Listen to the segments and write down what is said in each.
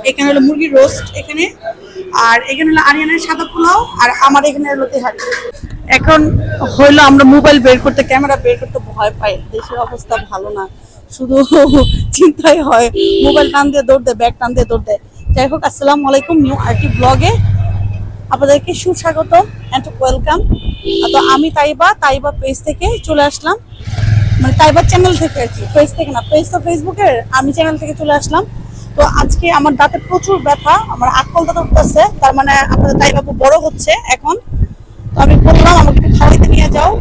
এখানে হলো মুরগির রোস্ট এখানে, আর এখানে হলো আরিয়ানের সাদা পোলাও, আর আমার এখানে হলো তেহারি। এখন হইলো আমরা মোবাইল বের করতে, ক্যামেরা বের করতে ভয় পাই, দেশের অবস্থা ভালো না, শুধু চিন্তাই হয়, মোবাইল টান দিয়ে দৌড় দেয়, ব্যাগ টান দিয়ে দৌড় দেয়। যাই হোক, আসসালামু আলাইকুম, নিউ আরটি ব্লগে আপনাদেরকে সুস্বাগতম এন্ড ওয়েলকাম। তো আমি তাইবা পেজ থেকে চলে আসলাম, মানে তাইবার চ্যানেল থেকে আর কি, পেজ থেকে না, পেজ তো ফেসবুকের, আমি চ্যানেল থেকে চলে আসলাম। তো আজকে আমার দাঁতে প্রচুর ব্যথা, আমার আকল দাঁত উঠতেছে, তার মানে আপনাদের তাইবাবু বড় হচ্ছে এখন। তো আমি বললাম আমাকে একটু খাওয়াইতে নিয়ে যাও,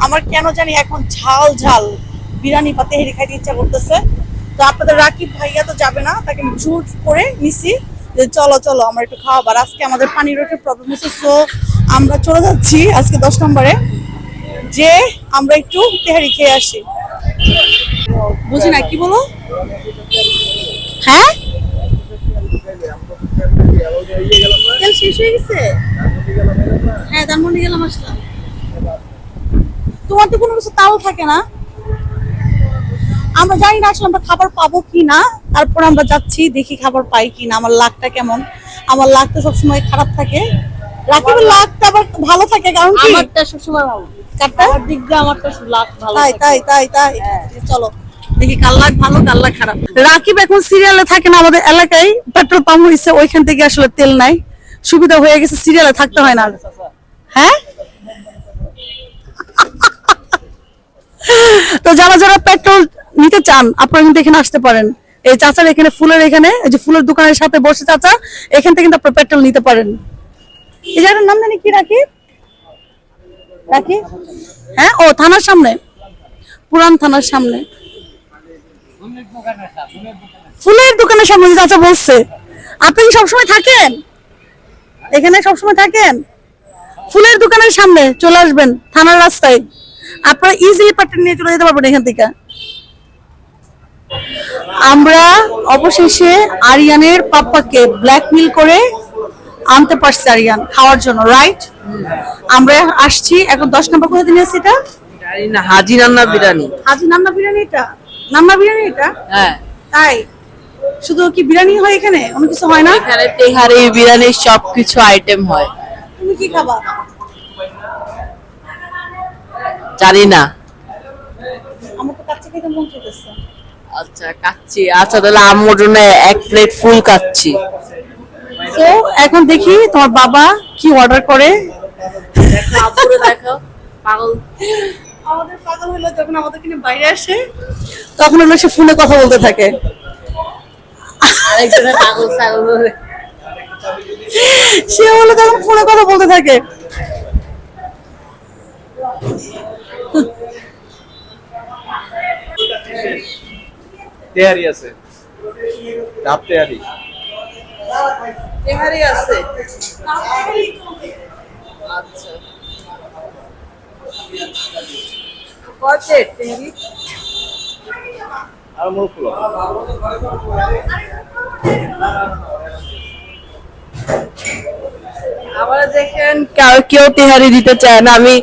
আমার কেন জানি এখন ঝাল ঝাল বিরিয়ানি পাতে হেরি খাইতে ইচ্ছা করতেছে। তো আপনাদের রাকিব ভাইয়া তো যাবে না, তাকে আমি জোর করে নিছি যে চলো চলো আমার একটু খাওয়াবার। আজকে আমাদের পানি রোডের প্রবলেম হচ্ছে, সো আমরা চলে যাচ্ছি আজকে 10 নম্বরে, যে আমরা একটু তেহারি খেয়ে আসি। বুঝি না কি বলো? হ্যাঁ, তেল শেষ হয়ে গেছে। হ্যাঁ, ধানমন্ডি গেলাম, আসলাম। তোমার তো কোনো কিছু তাও থাকে না, আমরা জানি না আসলে আমরা খাবার পাবো কি না। তারপর আমরা যাচ্ছি, দেখি খাবার পাই কি না। আমার লাকটা কেমন, আমার লাক তো সবসময় খারাপ থাকে, রাকিবের লাকটা আবার ভালো থাকে, কারণ কি আমারটা সবসময় ভালো, কারটা আমার দিক দিয়ে আমারটা লাক ভালো তাই থাকে। তাই তাই তাই চলো দেখি কার লাক ভালো কার লাক খারাপ। রাকিব এখন সিরিয়ালে থাকে না, আমাদের এলাকায় পেট্রোল পাম্প হয়েছে, ওইখান থেকে আসলে তেল নাই, সুবিধা হয়ে গেছে, সিরিয়ালে থাকতে হয় না। হ্যাঁ, তো যারা যারা পেট্রোল নিতে চান আপনারা কিন্তু এখানে আসতে পারেন। এই চাচার এখানে ফুলের, এখানে এই যে ফুলের দোকানের সাথে বসে চাচা, এখান থেকে কিন্তু আপনারা পেট্রোল নিতে পারেন। এই জায়গাটার নাম জানি কি, রাকিব? রাকিব, হ্যাঁ, ও থানার সামনে, পুরান থানার সামনে ফুলের দোকানের সামনে চাচা বলছে। আপনি কি সবসময় থাকেন এখানে? সবসময় থাকেন? ফুলের দোকানের সামনে চলে আসবেন, থানার রাস্তায়, আপনারা ইজিলি পেট্রোল নিয়ে চলে যেতে পারবেন এখান থেকে। আমরা অবশেষে আরিয়ানের পাপ্পাকে ব্ল্যাকমেল করে আনতে পারছি আরিয়ান খাওয়ার জন্য, রাইট? আমরা আসছি এখন 10 নম্বর। কোথা থেকে নিয়েছি এটা? জানি না, হাজি নান্না বিরিয়ানি। হাজি নান্না বিরিয়ানি, এটা নান্না বিরিয়ানি এটা? হ্যাঁ, তাই? শুধু কি বিরিয়ানি হয় এখানে, অন্য কিছু হয় না? এখানে তেহারি বিরিয়ানির সবকিছু আইটেম হয়। তুমি কি খাবা? জানি না। আমার তো কাচ্চি খেতে মন চাইতেছে। আচ্ছা, কাচ্চি, আচ্ছা তাহলে আম্মুর জন্য এক প্লেট ফুল কাচ্চি। তো এখন দেখি তোমার বাবা কি অর্ডার করে। দেখো আব্বুরে দেখো, পাগল। আমাদের পাগল হলো যখন আমাদের কিনে বাইরে আসে, তখন হলো সে ফোনে কথা বলতে থাকে। আরেকজনের পাগল ছাগল বলে। সে হলো তখন ফোনে কথা বলতে থাকে। তেহারি আছে, ডাব তেহারি। তেহারি আছে। আচ্ছা, কয় প্লেট তেহারি? আর মোর ফুল আবার দেখেন কেউ তেহারি দিতে চায় না, আমি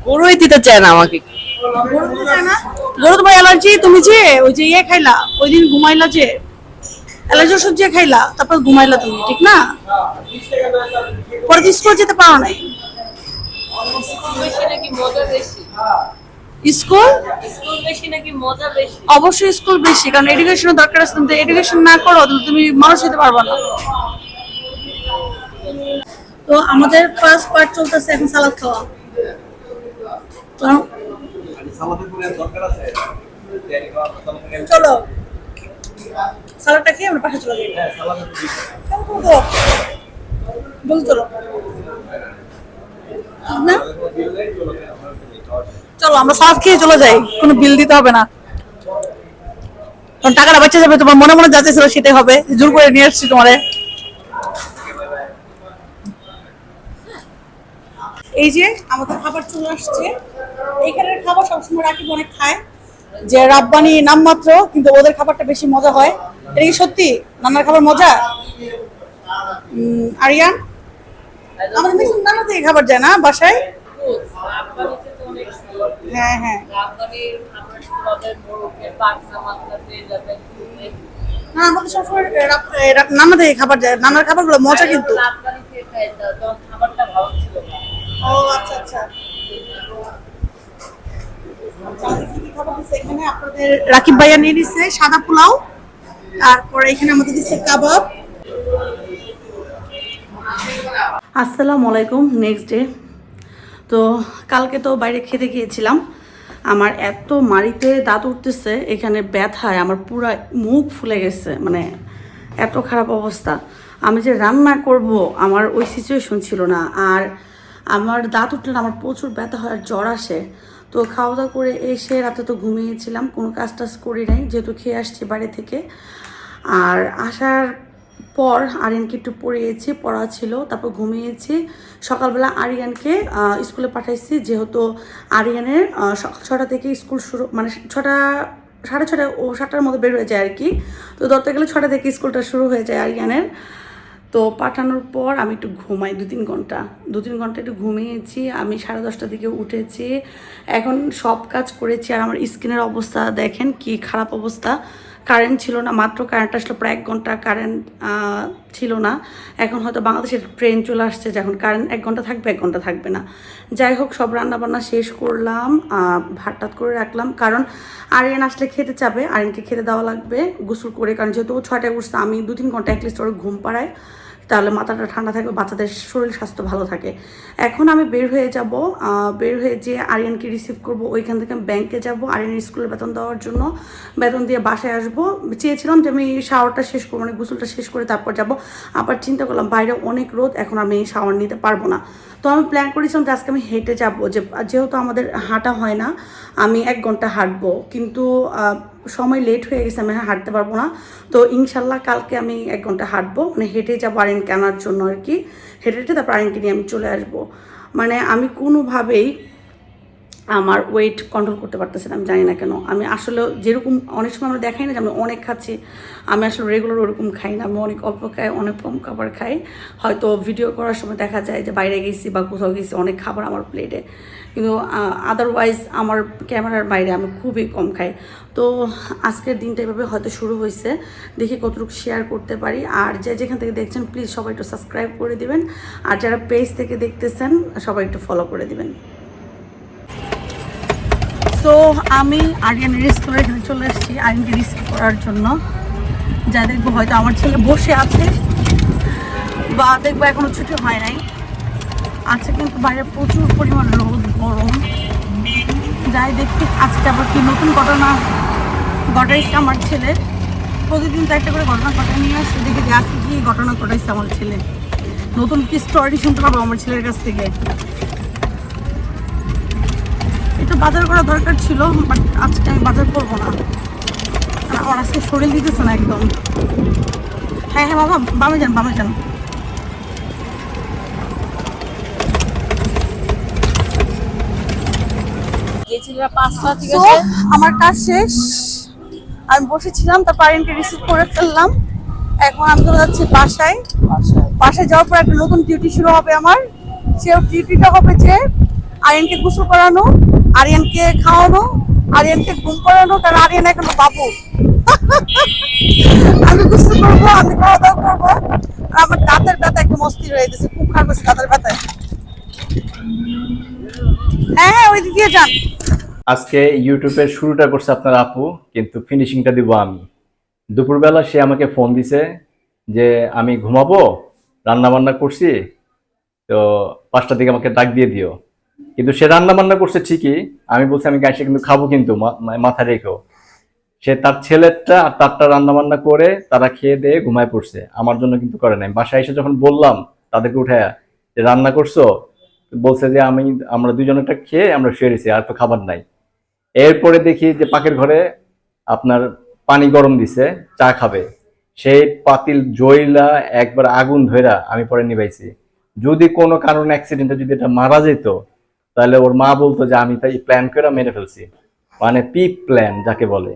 গরুই দিতে চায় না আমাকে। গরু তো চায় না? গরু তোমার অ্যালার্জি, তুমি যে ওই যে ইয়ে খাইলা, ওই দিন ঘুমাইলা, যে অ্যালার্জি ওষুধ যে খাইলা, তারপর ঘুমাইলা তুমি, ঠিক না? পরে তো স্কুল যেতে পারো নাই। বেশি নাকি মজা বেশি? স্কুল স্কুল বেশি নাকি মজা বেশি? অবশ্যই স্কুল বেশি, কারণ এডুকেশনের দরকার আছে। তুমি এডুকেশন না করো তাহলে তুমি মানুষ হতে পারবে না। তো আমাদের ফার্স্ট পার্ট চলতেছে এখন সালাদ খাওয়া। চলো সালাদটা খেয়ে আমরা পাশে চলে যাই। বল চলো না, চলো আমরা সালাদ খেয়ে চলে যাই, কোনো বিল দিতে হবে না, কারণ টাকাটা বাঁচা যাবে। তোমার মনে মনে যা চাইছিল সেটাই হবে, জোর করে নিয়ে আসছি তোমারে। এই যে আমাদের খাবার চলে আসছে। এইখানের খাবার সবসময় রাকিব অনেক খায়, যে রাব্বানি নাম মাত্র, কিন্তু ওদের খাবারটা বেশি মজা হয়। এটা কি সত্যি নানার খাবার মজা? আরিয়ান, আমাদের দেখুন নানা থেকে খাবার যায় না বাসায়। হ্যাঁ হ্যাঁ, না আমাদের সবসময় নানা থেকে খাবার যায়, নানার খাবারগুলো মজা কিন্তু। ও আচ্ছা আচ্ছা। এখানে আপনাদের রাকিব ভাইয়া নিয়ে নিচ্ছে সাদা পোলাও, তারপরে এখানে আমাদের দিচ্ছে কাবাব। আসসালামু আলাইকুম। নেক্সট ডে, তো কালকে তো বাইরে খেতে গিয়েছিলাম, আমার এত মাড়িতে দাঁত উঠতেছে, এখানে ব্যথায় আমার পুরা মুখ ফুলে গেছে, মানে এত খারাপ অবস্থা। আমি যে রান্না করব আমার ওই সিচুয়েশন ছিল না, আর আমার দাঁত উঠলে আমার প্রচুর ব্যথা হয় আর জ্বর আসে। তো খাওয়া দাওয়া করে এসে রাতে তো ঘুমিয়েছিলাম, কোনো কাজ টাজ করি নাই যেহেতু খেয়ে আসছি বাড়ি থেকে। আর আসার পর আরিয়ানকে একটু পড়িয়েছি, পড়া ছিল, তারপর ঘুমিয়েছি। সকালবেলা আরিয়ানকে স্কুলে পাঠাইছি, যেহেতু আরিয়ানের সকাল 6টা থেকে স্কুল শুরু, মানে 6টা 6:30 ও 7টার মধ্যে বের হয়ে যায় আর কি। তো ধরতে গেলে 6টা থেকে স্কুলটা শুরু হয়ে যায় আরিয়ানের। তো পাঠানোর পর আমি একটু ঘুমাই 2-3 ঘন্টা একটু ঘুমিয়েছি। আমি 10:30টার দিকে উঠেছি, এখন সব কাজ করেছি। আর আমার স্কিনের অবস্থা দেখেন কি খারাপ অবস্থা। কারেন্ট ছিল না, মাত্র কারেন্ট আসলো, প্রায় 1 ঘন্টা কারেন্ট ছিল না। এখন হয়তো বাংলাদেশের ট্রেন চলে আসছে, যখন কারেন্ট 1 ঘন্টা থাকবে 1 ঘন্টা থাকবে না। যাই হোক, সব রান্নাবান্না শেষ করলাম, ভাত টাত করে রাখলাম, কারণ আরিয়ান আসলে খেতে চাবে, আরিয়ানকে খেতে দেওয়া লাগবে গোসল করে, কারণ যেহেতু 6টায় উঠছে, আমি 2-3 ঘন্টা অ্যাটলিস্ট ওর ঘুম পাড়ায়, তাহলে মাথাটা ঠান্ডা থাকবে, বাচ্চাদের শরীর স্বাস্থ্য ভালো থাকে। এখন আমি বের হয়ে যাব, বের হয়ে যেয়ে আরিয়ানকে রিসিভ করব, ওইখান থেকে আমি ব্যাংকে যাব আরিয়ানের স্কুলের বেতন দেওয়ার জন্য। বেতন দিয়ে বাসায় আসবো, চেয়েছিলাম যে আমি শাওয়ারটা শেষ করবো, মানে গোসলটা শেষ করে তারপর যাব। আবার চিন্তা করলাম বাইরে অনেক রোদ, এখন আমি শাওয়ার নিতে পারবো না। তো আমি প্ল্যান করেছিলাম যে আজকে আমি হেঁটে যাব, যেহেতু আমাদের হাঁটা হয় না, আমি 1 ঘন্টা হাঁটবো, কিন্তু সময় লেট হয়ে গেছে, আমি হাঁটতে পারবো না। তো ইনশাল্লাহ কালকে আমি 1 ঘন্টা হাঁটবো, মানে হেঁটে যাবো আরিয়ানকে আনার জন্য আর কি। হেঁটে তারপর আরিয়ানকে নিয়ে আমি চলে আসবো। মানে আমি কোনোভাবেই আমার ওয়েট কন্ট্রোল করতে পারতেছি না, আমি জানি না কেন। আমি আসলে যেরকম অনেক সময় আমরা দেখাই না যে আমি অনেক খাচ্ছি, আমি আসলে রেগুলার ওরকম খাই না, আমি অনেক অল্প খাই, অনেক কম খাবার খাই। হয়তো ভিডিও করার সময় দেখা যায় যে বাইরে গেছি বা কোথাও গেছি অনেক খাবার আমার প্লেটে, কিন্তু আদারওয়াইজ আমার ক্যামেরার বাইরে আমি খুবই কম খাই। তো আজকের দিনটা এভাবে হয়তো শুরু হয়েছে, দেখি কতটুকু শেয়ার করতে পারি। আর যেখান থেকে দেখছেন প্লিজ সবাই একটু সাবস্ক্রাইব করে দিবেন, আর যারা পেজ থেকে দেখতেছেন সবাই একটু ফলো করে দিবেন। তো আমি আরিয়ানের স্কুলে এখানে চলে এসেছি আরিয়ানকে রিসিভ করার জন্য। যা দেখবো হয়তো আমার ছেলে বসে আছে, বা দেখবো এখনো ছুটি হয় নাই। আজকে কিন্তু বাইরে প্রচুর পরিমাণ রোদ, গরম। যাই দেখি আজকে আবার কি নতুন ঘটনা ঘটাইছে আমার ছেলে। প্রতিদিন তো একটা করে ঘটনা ঘটাই নিয়ে আসছে, দেখি যে আজকে কি ঘটনা ঘটাইছে আমার ছেলে। নতুন কি স্টোরি শুনতে পারবো আমার ছেলের কাছ থেকে। একটু বাজার করা দরকার ছিল, বাট আজকে আমি বাজার করবো না, আমার আজকে শরীর দিতেছে না একদম। হ্যাঁ হ্যাঁ বাবা, বামে যান বামে যান। আমার কাজ শেষ, আমি বসেছিলাম, তারপর আরিয়ানকে রিসিভ করে ফেললাম। এখন আমি চলে যাচ্ছি বাসায়। বাসায় যাওয়ার পর একটা নতুন ডিউটি শুরু হবে আমার। সেই ডিউটিটা হবে যে আরিয়ানকে গোসল করানো, আরিয়ানকে খাওয়ানো, আরিয়ানকে ঘুম করানো, কারণ আরিয়ান এখনো বাবু। আমি গোসল করবো, আমি খাওয়া দাওয়া করবো, আর আমার দাঁতের ব্যথা একদম অস্থির হয়ে গেছে, খুব খারাপ হয়েছে দাঁতের ব্যথায়। হ্যাঁ হ্যাঁ ওই দিক দিয়ে যান। আজকে ইউটিউবের শুরুটা করছে আপনার আপু, কিন্তু ফিনিশিংটা দিব আমি। দুপুরবেলা সে আমাকে ফোন দিছে যে আমি ঘুমাবো, রান্না বান্না করছি, তো 5টার দিকে আমাকে ডাক দিয়ে দিও। কিন্তু সে রান্না বান্না করছে ঠিকই, আমি বলছি আমি গাইছে কিন্তু খাবো, কিন্তু মাথা রেখেও সে তার ছেলেরটা আর তারটা রান্না বান্না করে তারা খেয়ে দিয়ে ঘুমায় পড়ছে, আমার জন্য কিন্তু করে নাই। বাসায় এসে যখন বললাম তাদেরকে উঠায়া যে রান্না করছো, বলছে যে আমরা দুজনেরটা খেয়ে আমরা শুয়ে রয়েছি, আর তো খাবার নাই। এরপরে দেখি যে পাকের ঘরে আপনার পানি গরম দিছে, চা খাবে, সেই পাতিল জইলা একবার আগুন ধইরা আমি পরে নিভাইছি। যদি কোনো কারণে অ্যাক্সিডেন্টে যদি এটা মারা যেত, তাহলে ওর মা বলতো যে আমি তাই প্ল্যান করে মেরে ফেলছি, মানে পি প্ল্যান যাকে বলে।